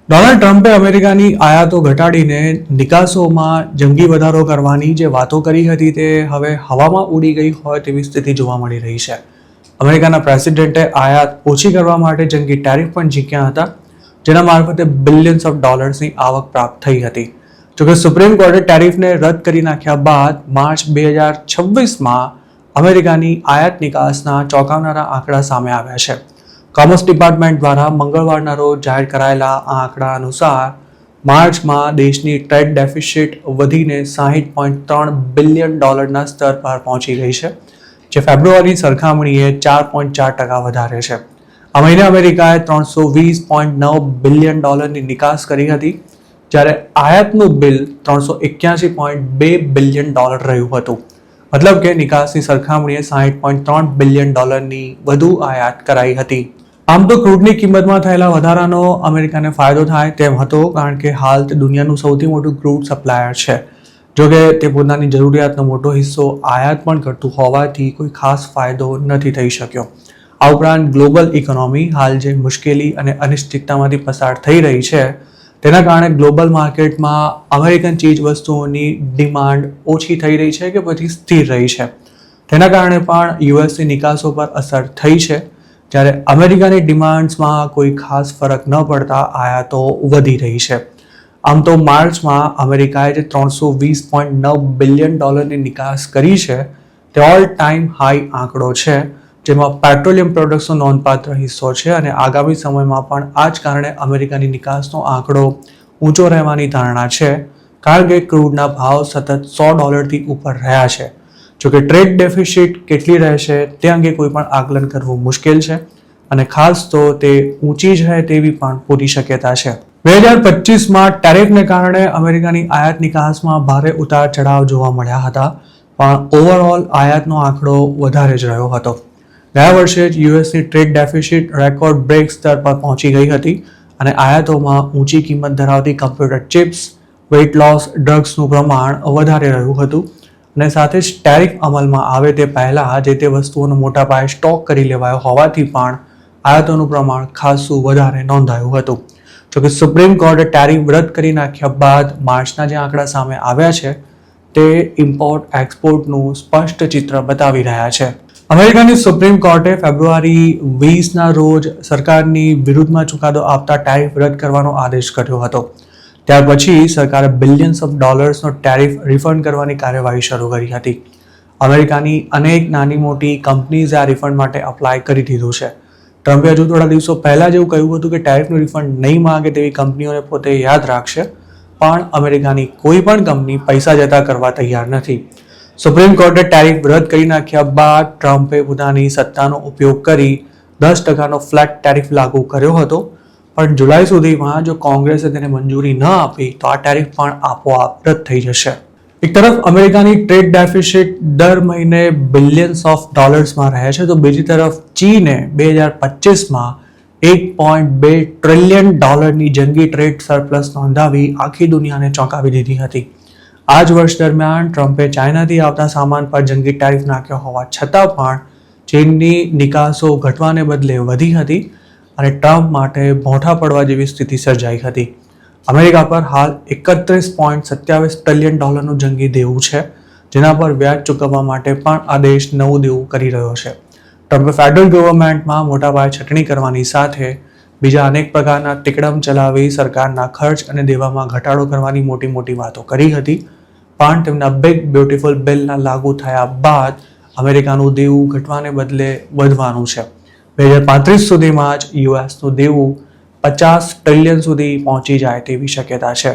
Donald ટ્રમ્પે અમેરિકાની આયાતો ઘટાડીને નિકાસોમાં જંગી વધારો કરવાની જે વાતો કરી હતી તે હવે હવામાં ઉડી ગઈ હોય તેવી સ્થિતિ જોવા મળી રહી છે. અમેરિકાના પ્રેસિડેન્ટે આયાત ઓછી કરવા માટે જંગી ટેરિફ પણ ઝીક્યા હતા, જેના મારફતે બિલિયન્સ ઓફ ડોલર્સની આવક પ્રાપ્ત થઈ હતી. જોકે સુપ્રીમ કોર્ટે ટેરિફને રદ કરી નાખ્યા બાદ માર્ચ 2026માં અમેરિકાની આયાત નિકાસના ચોંકાવનારા આંકડા સામે આવ્યા છે. કોમર્સ ડિપાર્ટમેન્ટ દ્વારા મંગળવારના રોજ જાહેર કરાયેલા આ આંકડા અનુસાર માર્ચમાં દેશની ટ્રેડ ડેફિસિટ વધીને $60.3 બિલિયન સ્તર પર પહોંચી ગઈ છે, જે ફેબ્રુઆરી સરખામણીએ 4.4% વધારે છે. આ મહિને અમેરિકાએ $320.9 બિલિયન નિકાસ કરી હતી, જ્યારે આયાતનું બિલ $381.2 બિલિયન રહ્યું હતું. મતલબ કે નિકાસની સરખામણીએ $60.3 બિલિયન વધુ આયાત કરાઈ હતી. આમ તો ક્રૂડની કિંમતમાં થયેલા વધારાનો અમેરિકાને ફાયદો થાય તેમ હતો, કારણ કે હાલ તે દુનિયાનું સૌથી મોટું ક્રૂડ સપ્લાયર છે. જોકે તે પોતાની જરૂરિયાતનો મોટો હિસ્સો આયાત પણ કરતું હોવાથી કોઈ ખાસ ફાયદો નથી થઈ શક્યો. આ ઉપરાંત ગ્લોબલ ઇકોનોમી હાલ જે મુશ્કેલી અને અનિશ્ચિતતામાંથી પસાર થઈ રહી છે, તેના કારણે ગ્લોબલ માર્કેટમાં અમેરિકન ચીજ વસ્તુઓની ડિમાન્ડ ઓછી થઈ રહી છે કે પછી સ્થિર રહી છે. તેના કારણે પણ યુએસની નિકાસો પર અસર થઈ છે, જ્યારે અમેરિકાની ડિમાન્ડ્સમાં કોઈ ખાસ ફરક ન પડતા આયાતો વધી રહી છે. આમ તો માર્ચમાં અમેરિકાએ જે $320.9 બિલિયન નિકાસ કરી છે તે ઓલ ટાઈમ હાઈ આંકડો છે, જેમાં પેટ્રોલિયમ પ્રોડક્ટ્સનો નોંધપાત્ર હિસ્સો છે અને આગામી સમયમાં પણ આ જ કારણે અમેરિકાની નિકાસનો આંકડો ઊંચો રહેવાની ધારણા છે, કારણ કે ક્રૂડના ભાવ સતત $100થી ઉપર રહ્યા છે. જોકે ટ્રેડ ડેફિસિટ કેટલી રહેશે તે અંગે કોઈ પણ આકલન કરવું મુશ્કેલ છે અને ખાસ તો તે ઊંચી જ રહે તેવી પણ પૂરી શક્યતા છે. 2025માં ટેરિફને કારણે અમેરિકાની આયાત નિકાસમાં ભારે ઉતાર ચઢાવ જોવા મળ્યા હતા, પણ ઓવરઓલ આયાતનો આંકડો વધારે જ રહ્યો હતો. ગયા વર્ષે જ યુએસની ટ્રેડ ડેફિસિટ રેકોર્ડ બ્રેક સ્તર પર પહોંચી ગઈ હતી અને આયાતોમાં ઊંચી કિંમત ધરાવતી કમ્પ્યુટર ચિપ્સ, વેઇટ લોસ ડ્રગ્સનું પ્રમાણ વધારે રહ્યું હતું અને સાથે જ ટેરિફ અમલમાં આવે તે પહેલાં જે તે વસ્તુઓનો મોટા પાયે સ્ટોક કરી લેવાયો હોવાથી પણ આયાતોનું પ્રમાણ ખાસું વધારે નોંધાયું હતું. જોકે સુપ્રીમ કોર્ટે ટેરિફ રદ કરી નાખ્યા બાદ માર્ચના જે આંકડા સામે આવ્યા છે તે ઇમ્પોર્ટ એક્સપોર્ટનું સ્પષ્ટ ચિત્ર બતાવી રહ્યા છે. અમેરિકાની સુપ્રીમ કોર્ટે ફેબ્રુઆરી 20ના રોજ સરકારની વિરુદ્ધમાં ચુકાદો આપતા ટેરિફ રદ કરવાનો આદેશ કર્યો હતો. ત્યાર પછી સરકારે બિલિયન્સ ઓફ ડોલર્સનો ટેરિફ રિફંડ કરવાની કાર્યવાહી શરૂ કરી હતી. અમેરિકાની અનેક નાની મોટી કંપનીઝે આ રિફંડ માટે અપ્લાય કરી દીધું છે. ટ્રમ્પે હજુ થોડા દિવસો પહેલા જ એવું કહ્યું હતું કે ટેરિફનું રિફંડ નહીં માંગે તેવી કંપનીઓને પોતે યાદ રાખશે, પણ અમેરિકાની કોઈ પણ કંપની પૈસા જતા કરવા તૈયાર નથી. સુપ્રીમ કોર્ટે ટેરિફ રદ કરી નાખ્યા બાદ ટ્રમ્પે પોતાની સત્તાનો ઉપયોગ કરી 10%નો ફ્લેટ ટેરિફ લાગુ કર્યો હતો, પણ જુલાઈ સુધીમાં જો કોંગ્રેસે તેને મંજૂરી ન આપી તો આ ટેરિફ પણ આપોઆપ રદ થઈ જશે. એક તરફ અમેરિકાની ટ્રેડ ડેફિસિટ દર મહિને બિલિયન્સ ઓફ ડોલર્સમાં રહે છે, તો બીજી તરફ ચીને 2025માં $1.2 ટ્રિલિયન જંગી ટ્રેડ સરપ્લસ નોંધાવી આખી દુનિયાને ચોંકાવી દીધી હતી. આ જ વર્ષ દરમિયાન ટ્રમ્પે ચાઇનાથી આવતા સામાન પર જંગી ટેરિફ નાખ્યો હોવા છતાં પણ ચીનની નિકાસો ઘટવાને બદલે વધી હતી અને ટ્રમ્પ માટે ભોંઠા પડવા જેવી સ્થિતિ સર્જાઈ હતી. અમેરિકા પર હાલ $31.27 ટ્રિલિયન જંગી દેવું છે, જેના પર વ્યાજ ચૂકવવા માટે પણ આ દેશ નવું દેવું કરી રહ્યો છે. ટ્રમ્પે ફેડરલ ગવર્મેન્ટમાં મોટા પાયે છટણી કરવાની સાથે બીજા અનેક પ્રકારના તિકડમ ચલાવી સરકારના ખર્ચ અને દેવામાં ઘટાડો કરવાની મોટી મોટી વાતો કરી હતી, પણ તેમના બિગ બ્યુટીફુલ બિલના લાગુ થયા બાદ અમેરિકાનું દેવું ઘટવાને બદલે વધવાનું છે. 2035 સુધીમાં જ યુએસનું દેવું $50 ટ્રિલિયન સુધી પહોંચી જાય તેવી શક્યતા છે.